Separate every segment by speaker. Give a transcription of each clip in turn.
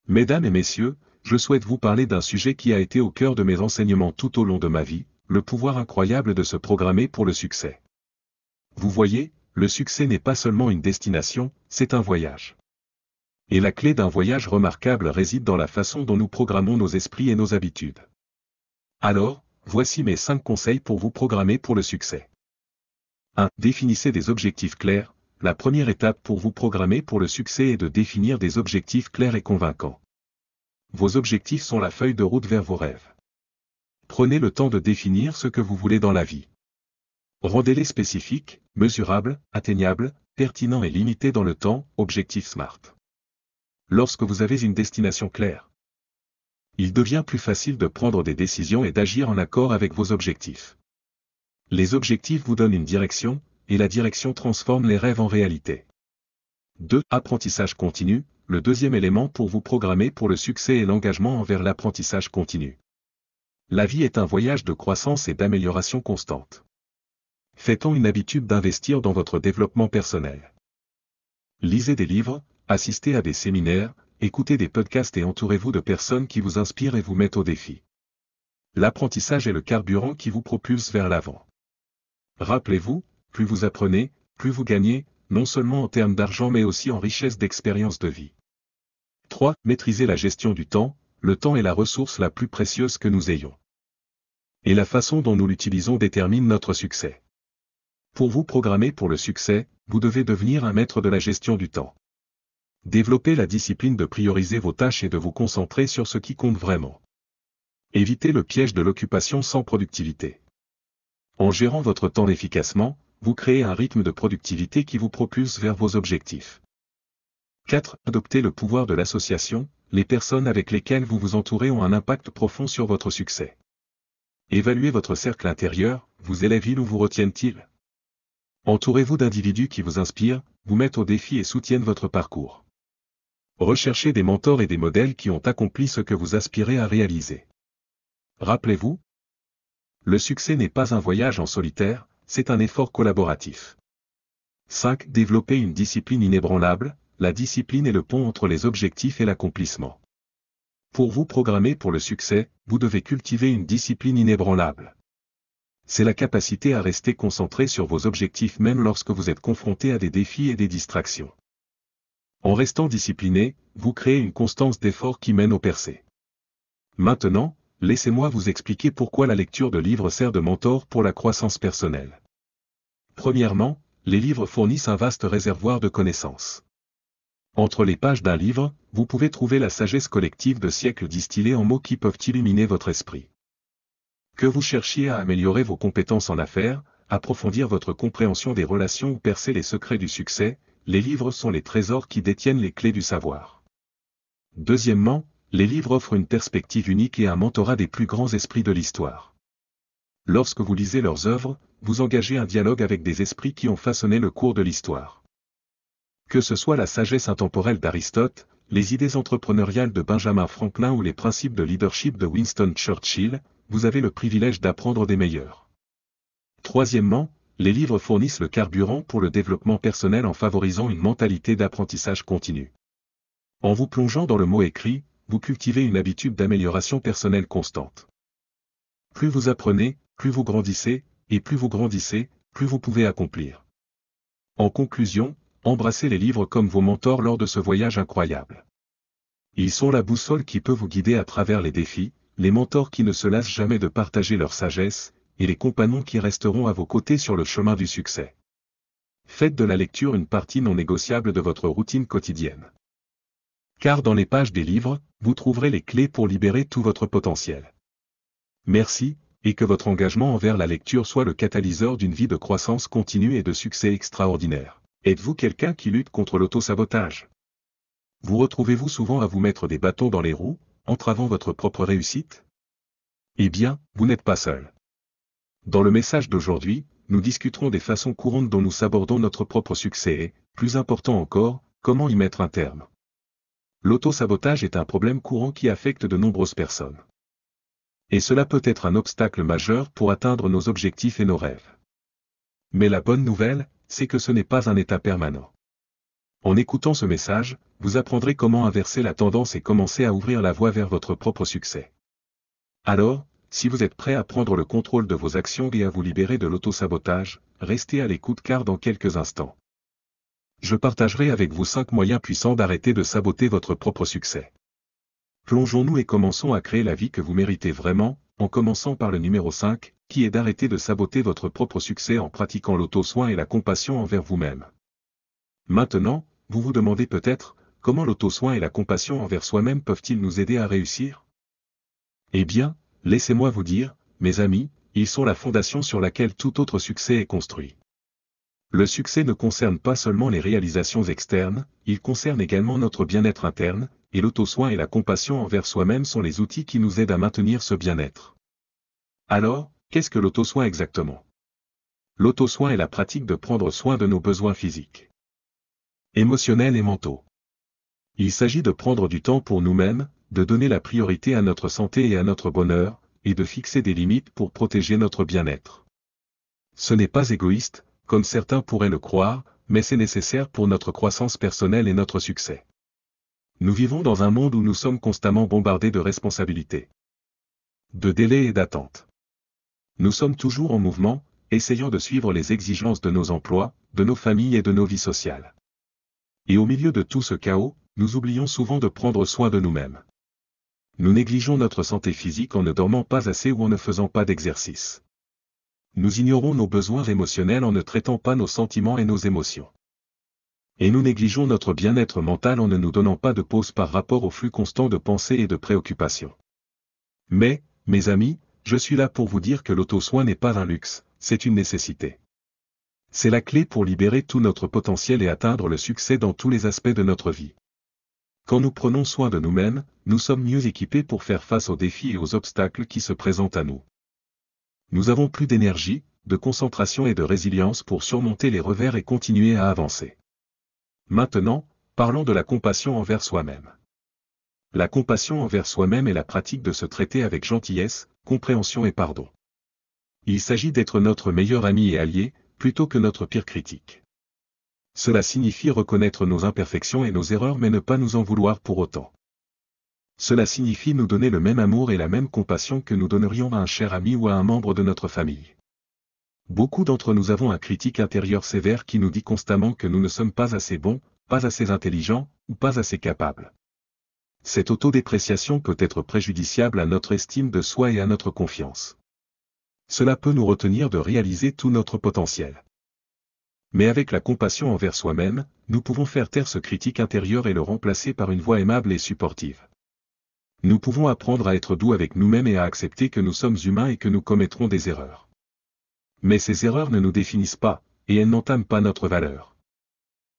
Speaker 1: Mesdames et messieurs, je souhaite vous parler d'un sujet qui a été au cœur de mes enseignements tout au long de ma vie, le pouvoir incroyable de se programmer pour le succès. Vous voyez, le succès n'est pas seulement une destination, c'est un voyage. Et la clé d'un voyage remarquable réside dans la façon dont nous programmons nos esprits et nos habitudes. Alors, voici mes 5 conseils pour vous programmer pour le succès. 1. Définissez des objectifs clairs. La première étape pour vous programmer pour le succès est de définir des objectifs clairs et convaincants. Vos objectifs sont la feuille de route vers vos rêves. Prenez le temps de définir ce que vous voulez dans la vie. Rendez-les spécifiques, mesurables, atteignables, pertinents et limités dans le temps, objectifs SMART. Lorsque vous avez une destination claire, il devient plus facile de prendre des décisions et d'agir en accord avec vos objectifs. Les objectifs vous donnent une direction, et la direction transforme les rêves en réalité. 2. Apprentissage continu. Le deuxième élément pour vous programmer pour le succès est l'engagement envers l'apprentissage continu. La vie est un voyage de croissance et d'amélioration constante. Faites-en une habitude d'investir dans votre développement personnel. Lisez des livres, assistez à des séminaires, écoutez des podcasts et entourez-vous de personnes qui vous inspirent et vous mettent au défi. L'apprentissage est le carburant qui vous propulse vers l'avant. Rappelez-vous, plus vous apprenez, plus vous gagnez, non seulement en termes d'argent mais aussi en richesse d'expérience de vie. 3. Maîtrisez la gestion du temps. Le temps est la ressource la plus précieuse que nous ayons. Et la façon dont nous l'utilisons détermine notre succès. Pour vous programmer pour le succès, vous devez devenir un maître de la gestion du temps. Développez la discipline de prioriser vos tâches et de vous concentrer sur ce qui compte vraiment. Évitez le piège de l'occupation sans productivité. En gérant votre temps efficacement, vous créez un rythme de productivité qui vous propulse vers vos objectifs. 4. Adoptez le pouvoir de l'association. Les personnes avec lesquelles vous vous entourez ont un impact profond sur votre succès. Évaluez votre cercle intérieur, vous élèvent-ils ou vous retiennent-ils? Entourez-vous d'individus qui vous inspirent, vous mettent au défi et soutiennent votre parcours. Recherchez des mentors et des modèles qui ont accompli ce que vous aspirez à réaliser. Rappelez-vous, le succès n'est pas un voyage en solitaire, c'est un effort collaboratif. 5. Développez une discipline inébranlable. La discipline est le pont entre les objectifs et l'accomplissement. Pour vous programmer pour le succès, vous devez cultiver une discipline inébranlable. C'est la capacité à rester concentré sur vos objectifs même lorsque vous êtes confronté à des défis et des distractions. En restant discipliné, vous créez une constance d'effort qui mène au percées. Maintenant, laissez-moi vous expliquer pourquoi la lecture de livres sert de mentor pour la croissance personnelle. Premièrement, les livres fournissent un vaste réservoir de connaissances. Entre les pages d'un livre, vous pouvez trouver la sagesse collective de siècles distillée en mots qui peuvent illuminer votre esprit. Que vous cherchiez à améliorer vos compétences en affaires, approfondir votre compréhension des relations ou percer les secrets du succès, les livres sont les trésors qui détiennent les clés du savoir. Deuxièmement, les livres offrent une perspective unique et un mentorat des plus grands esprits de l'histoire. Lorsque vous lisez leurs œuvres, vous engagez un dialogue avec des esprits qui ont façonné le cours de l'histoire. Que ce soit la sagesse intemporelle d'Aristote, les idées entrepreneuriales de Benjamin Franklin ou les principes de leadership de Winston Churchill, vous avez le privilège d'apprendre des meilleurs. Troisièmement, les livres fournissent le carburant pour le développement personnel en favorisant une mentalité d'apprentissage continu. En vous plongeant dans le mot écrit, vous cultivez une habitude d'amélioration personnelle constante. Plus vous apprenez, plus vous grandissez, et plus vous grandissez, plus vous pouvez accomplir. En conclusion, embrassez les livres comme vos mentors lors de ce voyage incroyable. Ils sont la boussole qui peut vous guider à travers les défis, les mentors qui ne se lassent jamais de partager leur sagesse, et les compagnons qui resteront à vos côtés sur le chemin du succès. Faites de la lecture une partie non négociable de votre routine quotidienne. Car dans les pages des livres, vous trouverez les clés pour libérer tout votre potentiel. Merci, et que votre engagement envers la lecture soit le catalyseur d'une vie de croissance continue et de succès extraordinaire. Êtes-vous quelqu'un qui lutte contre l'auto-sabotage? Vous retrouvez-vous souvent à vous mettre des bâtons dans les roues, entravant votre propre réussite? Eh bien, vous n'êtes pas seul. Dans le message d'aujourd'hui, nous discuterons des façons courantes dont nous sabordons notre propre succès et, plus important encore, comment y mettre un terme. L'auto-sabotage est un problème courant qui affecte de nombreuses personnes. Et cela peut être un obstacle majeur pour atteindre nos objectifs et nos rêves. Mais la bonne nouvelle, c'est que ce n'est pas un état permanent. En écoutant ce message, vous apprendrez comment inverser la tendance et commencer à ouvrir la voie vers votre propre succès. Alors, si vous êtes prêt à prendre le contrôle de vos actions et à vous libérer de l'auto-sabotage, restez à l'écoute car dans quelques instants, je partagerai avec vous 5 moyens puissants d'arrêter de saboter votre propre succès. Plongeons-nous et commençons à créer la vie que vous méritez vraiment, en commençant par le numéro 5, qui est d'arrêter de saboter votre propre succès en pratiquant l'auto-soin et la compassion envers vous-même. Maintenant, vous vous demandez peut-être, comment l'auto-soin et la compassion envers soi-même peuvent-ils nous aider à réussir? Eh bien, laissez-moi vous dire, mes amis, ils sont la fondation sur laquelle tout autre succès est construit. Le succès ne concerne pas seulement les réalisations externes, il concerne également notre bien-être interne, et l'auto-soin et la compassion envers soi-même sont les outils qui nous aident à maintenir ce bien-être. Alors, qu'est-ce que l'auto-soin exactement? L'auto-soin est la pratique de prendre soin de nos besoins physiques, émotionnels et mentaux. Il s'agit de prendre du temps pour nous-mêmes, de donner la priorité à notre santé et à notre bonheur, et de fixer des limites pour protéger notre bien-être. Ce n'est pas égoïste, comme certains pourraient le croire, mais c'est nécessaire pour notre croissance personnelle et notre succès. Nous vivons dans un monde où nous sommes constamment bombardés de responsabilités, de délais et d'attentes. Nous sommes toujours en mouvement, essayant de suivre les exigences de nos emplois, de nos familles et de nos vies sociales. Et au milieu de tout ce chaos, nous oublions souvent de prendre soin de nous-mêmes. Nous négligeons notre santé physique en ne dormant pas assez ou en ne faisant pas d'exercice. Nous ignorons nos besoins émotionnels en ne traitant pas nos sentiments et nos émotions. Et nous négligeons notre bien-être mental en ne nous donnant pas de pause par rapport au flux constant de pensées et de préoccupations. Mais, mes amis, je suis là pour vous dire que l'auto-soin n'est pas un luxe, c'est une nécessité. C'est la clé pour libérer tout notre potentiel et atteindre le succès dans tous les aspects de notre vie. Quand nous prenons soin de nous-mêmes, nous sommes mieux équipés pour faire face aux défis et aux obstacles qui se présentent à nous. Nous avons plus d'énergie, de concentration et de résilience pour surmonter les revers et continuer à avancer. Maintenant, parlons de la compassion envers soi-même. La compassion envers soi-même est la pratique de se traiter avec gentillesse, compréhension et pardon. Il s'agit d'être notre meilleur ami et allié, plutôt que notre pire critique. Cela signifie reconnaître nos imperfections et nos erreurs mais ne pas nous en vouloir pour autant. Cela signifie nous donner le même amour et la même compassion que nous donnerions à un cher ami ou à un membre de notre famille. Beaucoup d'entre nous avons un critique intérieur sévère qui nous dit constamment que nous ne sommes pas assez bons, pas assez intelligents, ou pas assez capables. Cette autodépréciation peut être préjudiciable à notre estime de soi et à notre confiance. Cela peut nous retenir de réaliser tout notre potentiel. Mais avec la compassion envers soi-même, nous pouvons faire taire ce critique intérieur et le remplacer par une voix aimable et supportive. Nous pouvons apprendre à être doux avec nous-mêmes et à accepter que nous sommes humains et que nous commettrons des erreurs. Mais ces erreurs ne nous définissent pas, et elles n'entament pas notre valeur.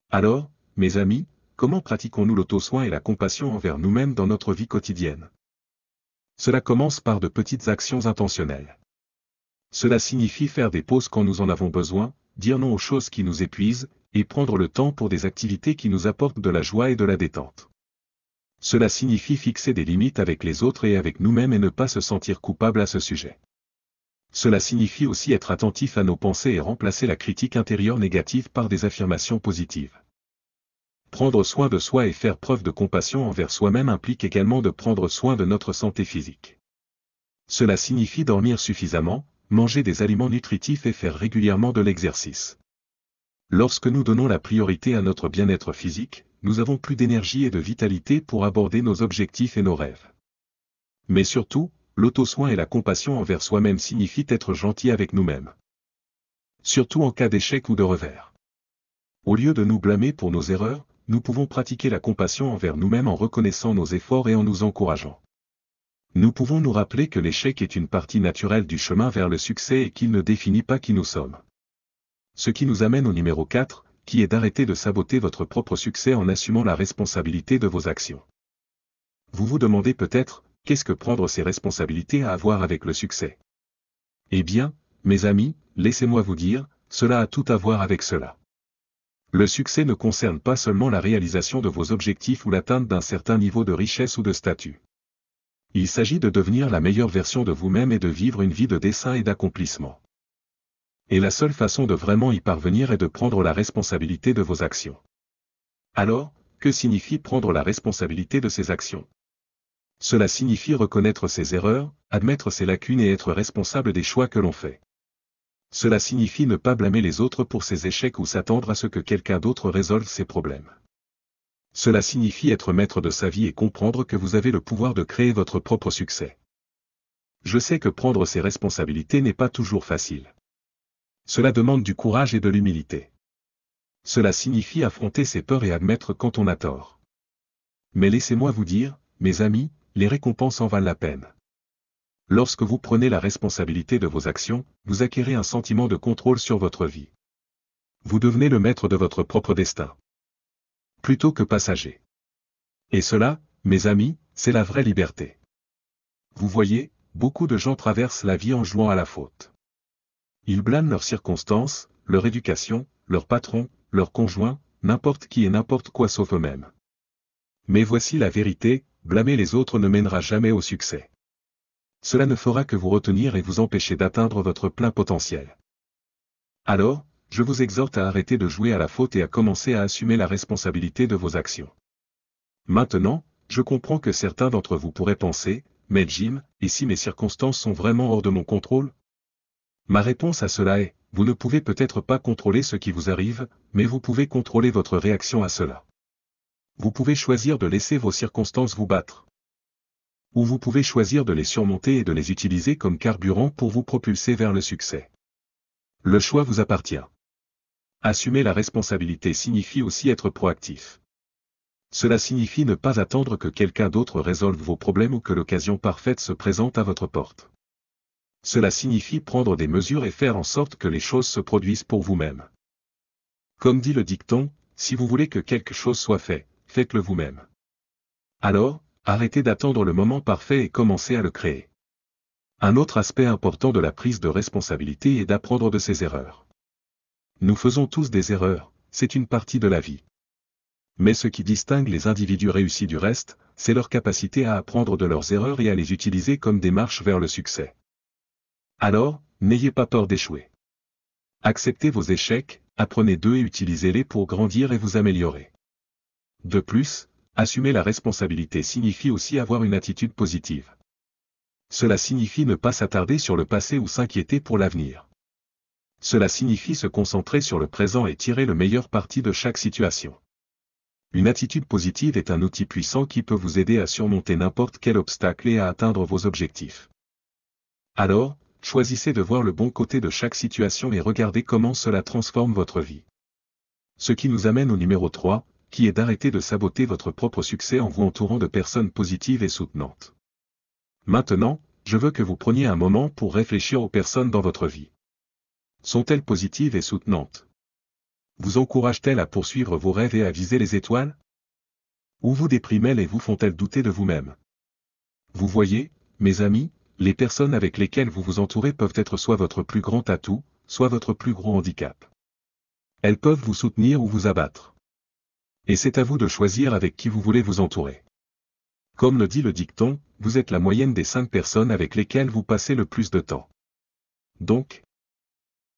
Speaker 1: Alors, mes amis, comment pratiquons-nous l'auto-soin et la compassion envers nous-mêmes dans notre vie quotidienne? Cela commence par de petites actions intentionnelles. Cela signifie faire des pauses quand nous en avons besoin, dire non aux choses qui nous épuisent, et prendre le temps pour des activités qui nous apportent de la joie et de la détente. Cela signifie fixer des limites avec les autres et avec nous-mêmes et ne pas se sentir coupable à ce sujet. Cela signifie aussi être attentif à nos pensées et remplacer la critique intérieure négative par des affirmations positives. Prendre soin de soi et faire preuve de compassion envers soi-même implique également de prendre soin de notre santé physique. Cela signifie dormir suffisamment, manger des aliments nutritifs et faire régulièrement de l'exercice. Lorsque nous donnons la priorité à notre bien-être physique, nous avons plus d'énergie et de vitalité pour aborder nos objectifs et nos rêves. Mais surtout, l'auto-soin et la compassion envers soi-même signifient être gentil avec nous-mêmes. Surtout en cas d'échec ou de revers. Au lieu de nous blâmer pour nos erreurs, nous pouvons pratiquer la compassion envers nous-mêmes en reconnaissant nos efforts et en nous encourageant. Nous pouvons nous rappeler que l'échec est une partie naturelle du chemin vers le succès et qu'il ne définit pas qui nous sommes. Ce qui nous amène au numéro 4, qui est d'arrêter de saboter votre propre succès en assumant la responsabilité de vos actions. Vous vous demandez peut-être, qu'est-ce que prendre ces responsabilités a à voir avec le succès? Eh bien, mes amis, laissez-moi vous dire, cela a tout à voir avec cela. Le succès ne concerne pas seulement la réalisation de vos objectifs ou l'atteinte d'un certain niveau de richesse ou de statut. Il s'agit de devenir la meilleure version de vous-même et de vivre une vie de dessein et d'accomplissement. Et la seule façon de vraiment y parvenir est de prendre la responsabilité de vos actions. Alors, que signifie prendre la responsabilité de ses actions? Cela signifie reconnaître ses erreurs, admettre ses lacunes et être responsable des choix que l'on fait. Cela signifie ne pas blâmer les autres pour ses échecs ou s'attendre à ce que quelqu'un d'autre résolve ses problèmes. Cela signifie être maître de sa vie et comprendre que vous avez le pouvoir de créer votre propre succès. Je sais que prendre ses responsabilités n'est pas toujours facile. Cela demande du courage et de l'humilité. Cela signifie affronter ses peurs et admettre quand on a tort. Mais laissez-moi vous dire, mes amis, les récompenses en valent la peine. Lorsque vous prenez la responsabilité de vos actions, vous acquérez un sentiment de contrôle sur votre vie. Vous devenez le maître de votre propre destin. Plutôt que passager. Et cela, mes amis, c'est la vraie liberté. Vous voyez, beaucoup de gens traversent la vie en jouant à la faute. Ils blâment leurs circonstances, leur éducation, leur patron, leur conjoint, n'importe qui et n'importe quoi sauf eux-mêmes. Mais voici la vérité, blâmer les autres ne mènera jamais au succès. Cela ne fera que vous retenir et vous empêcher d'atteindre votre plein potentiel. Alors, je vous exhorte à arrêter de jouer à la faute et à commencer à assumer la responsabilité de vos actions. Maintenant, je comprends que certains d'entre vous pourraient penser, mais Jim, et si mes circonstances sont vraiment hors de mon contrôle? Ma réponse à cela est, vous ne pouvez peut-être pas contrôler ce qui vous arrive, mais vous pouvez contrôler votre réaction à cela. Vous pouvez choisir de laisser vos circonstances vous battre. Ou vous pouvez choisir de les surmonter et de les utiliser comme carburant pour vous propulser vers le succès. Le choix vous appartient. Assumer la responsabilité signifie aussi être proactif. Cela signifie ne pas attendre que quelqu'un d'autre résolve vos problèmes ou que l'occasion parfaite se présente à votre porte. Cela signifie prendre des mesures et faire en sorte que les choses se produisent pour vous-même. Comme dit le dicton, si vous voulez que quelque chose soit fait, faites-le vous-même. Alors, arrêtez d'attendre le moment parfait et commencez à le créer. Un autre aspect important de la prise de responsabilité est d'apprendre de ses erreurs. Nous faisons tous des erreurs, c'est une partie de la vie. Mais ce qui distingue les individus réussis du reste, c'est leur capacité à apprendre de leurs erreurs et à les utiliser comme des marches vers le succès. Alors, n'ayez pas peur d'échouer. Acceptez vos échecs, apprenez d'eux et utilisez-les pour grandir et vous améliorer. De plus, assumer la responsabilité signifie aussi avoir une attitude positive. Cela signifie ne pas s'attarder sur le passé ou s'inquiéter pour l'avenir. Cela signifie se concentrer sur le présent et tirer le meilleur parti de chaque situation. Une attitude positive est un outil puissant qui peut vous aider à surmonter n'importe quel obstacle et à atteindre vos objectifs. Alors, choisissez de voir le bon côté de chaque situation et regardez comment cela transforme votre vie. Ce qui nous amène au numéro 3, qui est d'arrêter de saboter votre propre succès en vous entourant de personnes positives et soutenantes. Maintenant, je veux que vous preniez un moment pour réfléchir aux personnes dans votre vie. Sont-elles positives et soutenantes? Vous encouragent-elles à poursuivre vos rêves et à viser les étoiles? Ou vous dépriment-elles et vous font-elles douter de vous-même? Vous voyez, mes amis, les personnes avec lesquelles vous vous entourez peuvent être soit votre plus grand atout, soit votre plus gros handicap. Elles peuvent vous soutenir ou vous abattre. Et c'est à vous de choisir avec qui vous voulez vous entourer. Comme le dit le dicton, vous êtes la moyenne des 5 personnes avec lesquelles vous passez le plus de temps. Donc,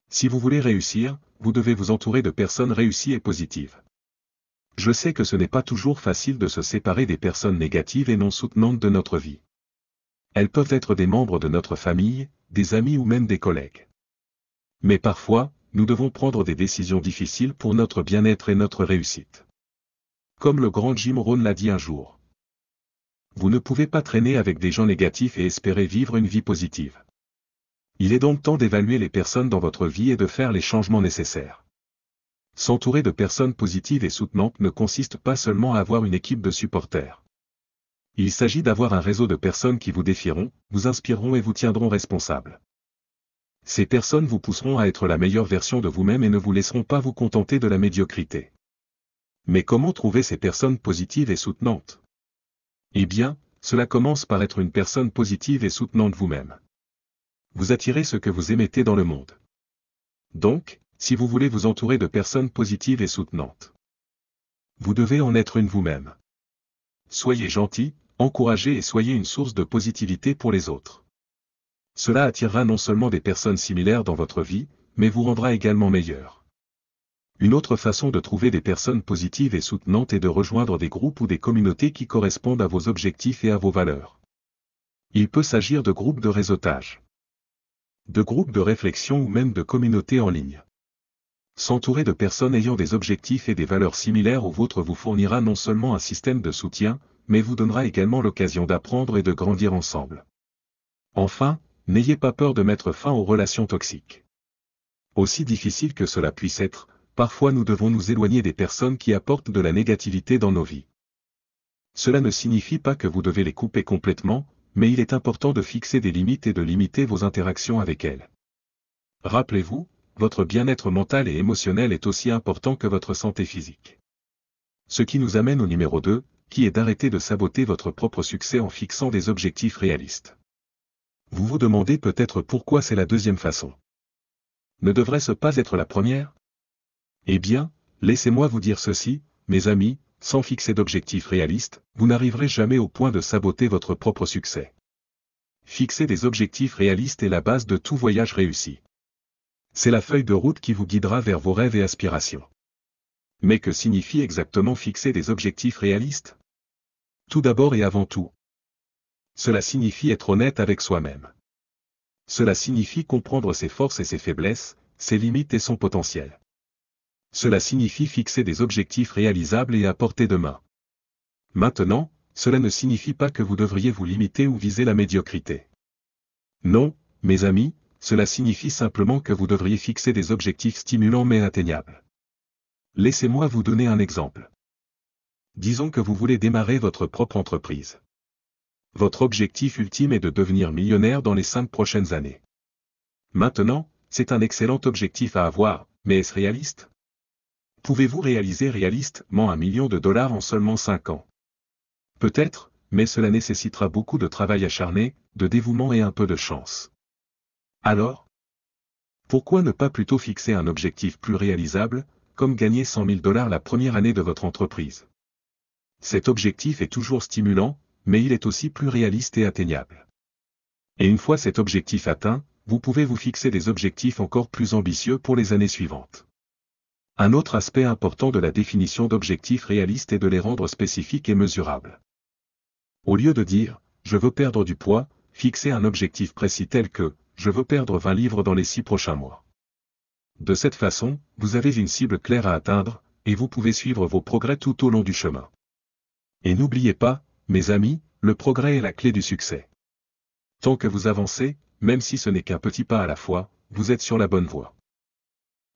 Speaker 1: si vous voulez réussir, vous devez vous entourer de personnes réussies et positives. Je sais que ce n'est pas toujours facile de se séparer des personnes négatives et non soutenantes de notre vie. Elles peuvent être des membres de notre famille, des amis ou même des collègues. Mais parfois, nous devons prendre des décisions difficiles pour notre bien-être et notre réussite. Comme le grand Jim Rohn l'a dit un jour. Vous ne pouvez pas traîner avec des gens négatifs et espérer vivre une vie positive. Il est donc temps d'évaluer les personnes dans votre vie et de faire les changements nécessaires. S'entourer de personnes positives et soutenantes ne consiste pas seulement à avoir une équipe de supporters. Il s'agit d'avoir un réseau de personnes qui vous défieront, vous inspireront et vous tiendront responsable. Ces personnes vous pousseront à être la meilleure version de vous-même et ne vous laisseront pas vous contenter de la médiocrité. Mais comment trouver ces personnes positives et soutenantes? Eh bien, cela commence par être une personne positive et soutenante vous-même. Vous attirez ce que vous émettez dans le monde. Donc, si vous voulez vous entourer de personnes positives et soutenantes, vous devez en être une vous-même. Soyez gentil, encouragez et soyez une source de positivité pour les autres. Cela attirera non seulement des personnes similaires dans votre vie, mais vous rendra également meilleur. Une autre façon de trouver des personnes positives et soutenantes est de rejoindre des groupes ou des communautés qui correspondent à vos objectifs et à vos valeurs. Il peut s'agir de groupes de réseautage, de groupes de réflexion ou même de communautés en ligne. S'entourer de personnes ayant des objectifs et des valeurs similaires aux vôtres vous fournira non seulement un système de soutien, mais vous donnera également l'occasion d'apprendre et de grandir ensemble. Enfin, n'ayez pas peur de mettre fin aux relations toxiques. Aussi difficile que cela puisse être, parfois nous devons nous éloigner des personnes qui apportent de la négativité dans nos vies. Cela ne signifie pas que vous devez les couper complètement, mais il est important de fixer des limites et de limiter vos interactions avec elles. Rappelez-vous, votre bien-être mental et émotionnel est aussi important que votre santé physique. Ce qui nous amène au numéro 2, qui est d'arrêter de saboter votre propre succès en fixant des objectifs réalistes. Vous vous demandez peut-être pourquoi c'est la deuxième façon. Ne devrait-ce pas être la première? Eh bien, laissez-moi vous dire ceci, mes amis, sans fixer d'objectifs réalistes, vous n'arriverez jamais au point de saboter votre propre succès. Fixer des objectifs réalistes est la base de tout voyage réussi. C'est la feuille de route qui vous guidera vers vos rêves et aspirations. Mais que signifie exactement fixer des objectifs réalistes? Tout d'abord et avant tout, cela signifie être honnête avec soi-même. Cela signifie comprendre ses forces et ses faiblesses, ses limites et son potentiel. Cela signifie fixer des objectifs réalisables et à portée de main. Maintenant, cela ne signifie pas que vous devriez vous limiter ou viser la médiocrité. Non, mes amis, cela signifie simplement que vous devriez fixer des objectifs stimulants mais atteignables. Laissez-moi vous donner un exemple. Disons que vous voulez démarrer votre propre entreprise. Votre objectif ultime est de devenir millionnaire dans les 5 prochaines années. Maintenant, c'est un excellent objectif à avoir, mais est-ce réaliste? Pouvez-vous réaliser réalistement $1 million en seulement 5 ans? Peut-être, mais cela nécessitera beaucoup de travail acharné, de dévouement et un peu de chance. Alors, pourquoi ne pas plutôt fixer un objectif plus réalisable, comme gagner $100 000 la première année de votre entreprise? Cet objectif est toujours stimulant, mais il est aussi plus réaliste et atteignable. Et une fois cet objectif atteint, vous pouvez vous fixer des objectifs encore plus ambitieux pour les années suivantes. Un autre aspect important de la définition d'objectifs réalistes est de les rendre spécifiques et mesurables. Au lieu de dire « je veux perdre du poids », fixez un objectif précis tel que « je veux perdre 20 livres dans les 6 prochains mois ». De cette façon, vous avez une cible claire à atteindre, et vous pouvez suivre vos progrès tout au long du chemin. Et n'oubliez pas, mes amis, le progrès est la clé du succès. Tant que vous avancez, même si ce n'est qu'un petit pas à la fois, vous êtes sur la bonne voie.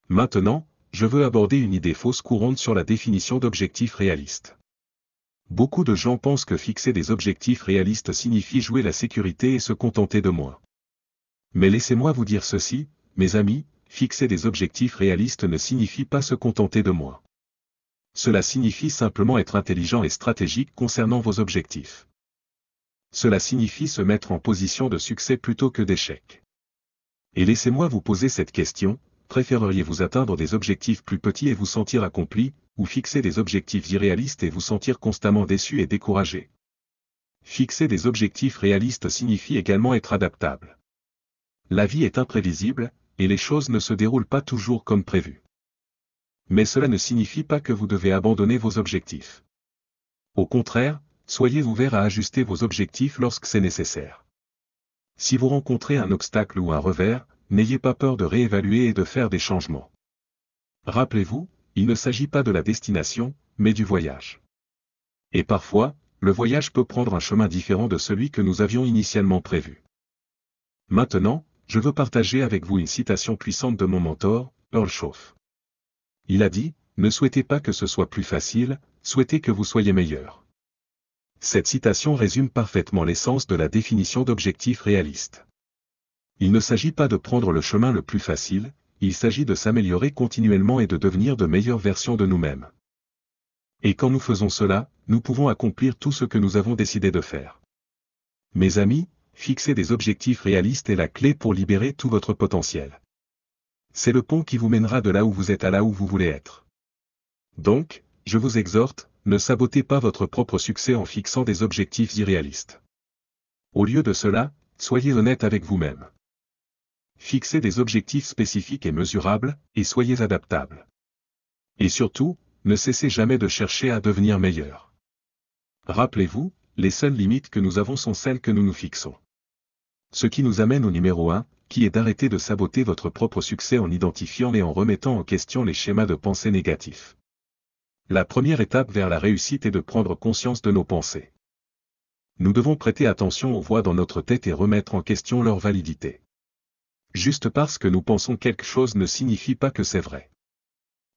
Speaker 1: Maintenant, je veux aborder une idée fausse courante sur la définition d'objectifs réalistes. Beaucoup de gens pensent que fixer des objectifs réalistes signifie jouer la sécurité et se contenter de moins. Mais laissez-moi vous dire ceci, mes amis, fixer des objectifs réalistes ne signifie pas se contenter de moins. Cela signifie simplement être intelligent et stratégique concernant vos objectifs. Cela signifie se mettre en position de succès plutôt que d'échec. Et laissez-moi vous poser cette question, préféreriez-vous atteindre des objectifs plus petits et vous sentir accompli, ou fixer des objectifs irréalistes et vous sentir constamment déçu et découragé? Fixer des objectifs réalistes signifie également être adaptable. La vie est imprévisible, et les choses ne se déroulent pas toujours comme prévu. Mais cela ne signifie pas que vous devez abandonner vos objectifs. Au contraire, soyez ouverts à ajuster vos objectifs lorsque c'est nécessaire. Si vous rencontrez un obstacle ou un revers, n'ayez pas peur de réévaluer et de faire des changements. Rappelez-vous, il ne s'agit pas de la destination, mais du voyage. Et parfois, le voyage peut prendre un chemin différent de celui que nous avions initialement prévu. Maintenant, je veux partager avec vous une citation puissante de mon mentor, Earl Shoaff. Il a dit, « Ne souhaitez pas que ce soit plus facile, souhaitez que vous soyez meilleur. » Cette citation résume parfaitement l'essence de la définition d'objectifs réalistes. Il ne s'agit pas de prendre le chemin le plus facile, il s'agit de s'améliorer continuellement et de devenir de meilleures versions de nous-mêmes. Et quand nous faisons cela, nous pouvons accomplir tout ce que nous avons décidé de faire. Mes amis, fixer des objectifs réalistes est la clé pour libérer tout votre potentiel. C'est le pont qui vous mènera de là où vous êtes à là où vous voulez être. Donc, je vous exhorte, ne sabotez pas votre propre succès en fixant des objectifs irréalistes. Au lieu de cela, soyez honnête avec vous-même. Fixez des objectifs spécifiques et mesurables, et soyez adaptables. Et surtout, ne cessez jamais de chercher à devenir meilleur. Rappelez-vous, les seules limites que nous avons sont celles que nous nous fixons. Ce qui nous amène au numéro 1, qui est d'arrêter de saboter votre propre succès en identifiant et en remettant en question les schémas de pensée négatifs. La première étape vers la réussite est de prendre conscience de nos pensées. Nous devons prêter attention aux voix dans notre tête et remettre en question leur validité. Juste parce que nous pensons quelque chose ne signifie pas que c'est vrai.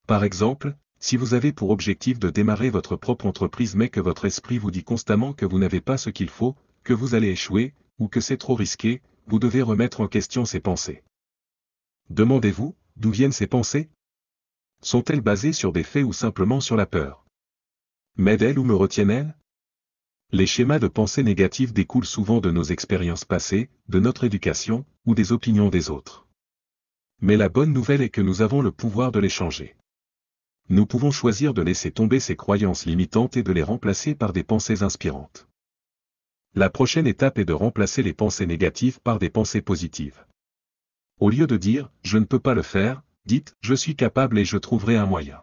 Speaker 1: Par exemple, si vous avez pour objectif de démarrer votre propre entreprise mais que votre esprit vous dit constamment que vous n'avez pas ce qu'il faut, que vous allez échouer, ou que c'est trop risqué, vous devez remettre en question ces pensées. Demandez-vous, d'où viennent ces pensées? Sont-elles basées sur des faits ou simplement sur la peur? M'aident-elles ou me retiennent-elles? Les schémas de pensée négatives découlent souvent de nos expériences passées, de notre éducation, ou des opinions des autres. Mais la bonne nouvelle est que nous avons le pouvoir de les changer. Nous pouvons choisir de laisser tomber ces croyances limitantes et de les remplacer par des pensées inspirantes. La prochaine étape est de remplacer les pensées négatives par des pensées positives. Au lieu de dire « je ne peux pas le faire », dites « je suis capable et je trouverai un moyen ».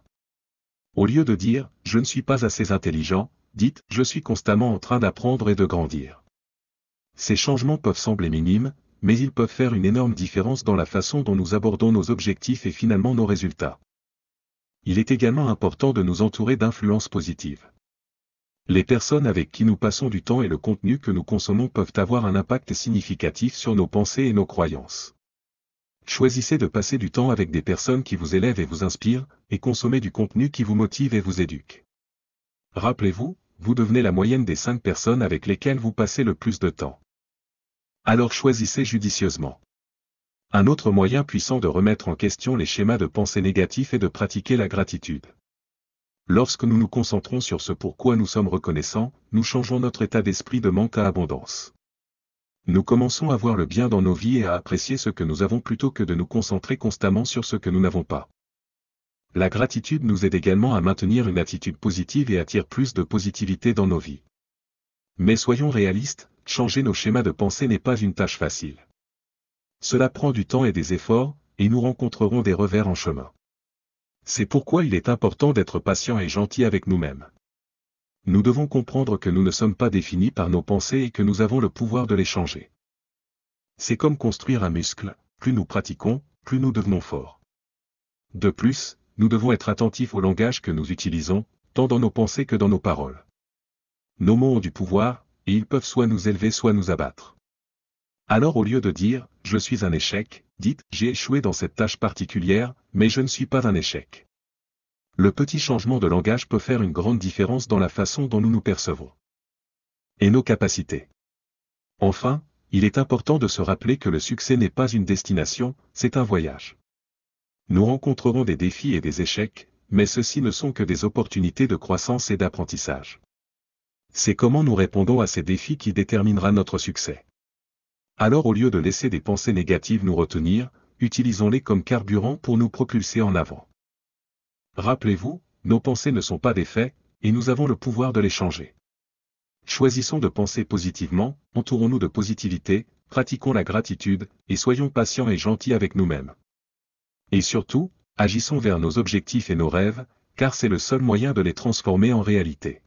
Speaker 1: Au lieu de dire « je ne suis pas assez intelligent », dites « je suis constamment en train d'apprendre et de grandir ». Ces changements peuvent sembler minimes, mais ils peuvent faire une énorme différence dans la façon dont nous abordons nos objectifs et finalement nos résultats. Il est également important de nous entourer d'influences positives. Les personnes avec qui nous passons du temps et le contenu que nous consommons peuvent avoir un impact significatif sur nos pensées et nos croyances. Choisissez de passer du temps avec des personnes qui vous élèvent et vous inspirent, et consommez du contenu qui vous motive et vous éduque. Rappelez-vous, vous devenez la moyenne des 5 personnes avec lesquelles vous passez le plus de temps. Alors choisissez judicieusement. Un autre moyen puissant de remettre en question les schémas de pensée négatifs est de pratiquer la gratitude. Lorsque nous nous concentrons sur ce pourquoi nous sommes reconnaissants, nous changeons notre état d'esprit de manque à abondance. Nous commençons à voir le bien dans nos vies et à apprécier ce que nous avons plutôt que de nous concentrer constamment sur ce que nous n'avons pas. La gratitude nous aide également à maintenir une attitude positive et attire plus de positivité dans nos vies. Mais soyons réalistes, changer nos schémas de pensée n'est pas une tâche facile. Cela prend du temps et des efforts, et nous rencontrerons des revers en chemin. C'est pourquoi il est important d'être patient et gentil avec nous-mêmes. Nous devons comprendre que nous ne sommes pas définis par nos pensées et que nous avons le pouvoir de les changer. C'est comme construire un muscle, plus nous pratiquons, plus nous devenons forts. De plus, nous devons être attentifs au langage que nous utilisons, tant dans nos pensées que dans nos paroles. Nos mots ont du pouvoir, et ils peuvent soit nous élever soit nous abattre. Alors au lieu de dire « je suis un échec », dites « j'ai échoué dans cette tâche particulière, mais je ne suis pas un échec ». Le petit changement de langage peut faire une grande différence dans la façon dont nous nous percevons. Et nos capacités. Enfin, il est important de se rappeler que le succès n'est pas une destination, c'est un voyage. Nous rencontrerons des défis et des échecs, mais ceux-ci ne sont que des opportunités de croissance et d'apprentissage. C'est comment nous répondons à ces défis qui déterminera notre succès. Alors au lieu de laisser des pensées négatives nous retenir, utilisons-les comme carburant pour nous propulser en avant. Rappelez-vous, nos pensées ne sont pas des faits, et nous avons le pouvoir de les changer. Choisissons de penser positivement, entourons-nous de positivité, pratiquons la gratitude, et soyons patients et gentils avec nous-mêmes. Et surtout, agissons vers nos objectifs et nos rêves, car c'est le seul moyen de les transformer en réalité.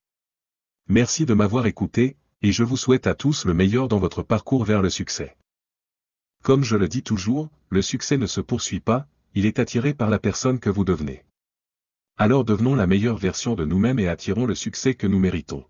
Speaker 1: Merci de m'avoir écouté, et je vous souhaite à tous le meilleur dans votre parcours vers le succès. Comme je le dis toujours, le succès ne se poursuit pas, il est attiré par la personne que vous devenez. Alors devenons la meilleure version de nous-mêmes et attirons le succès que nous méritons.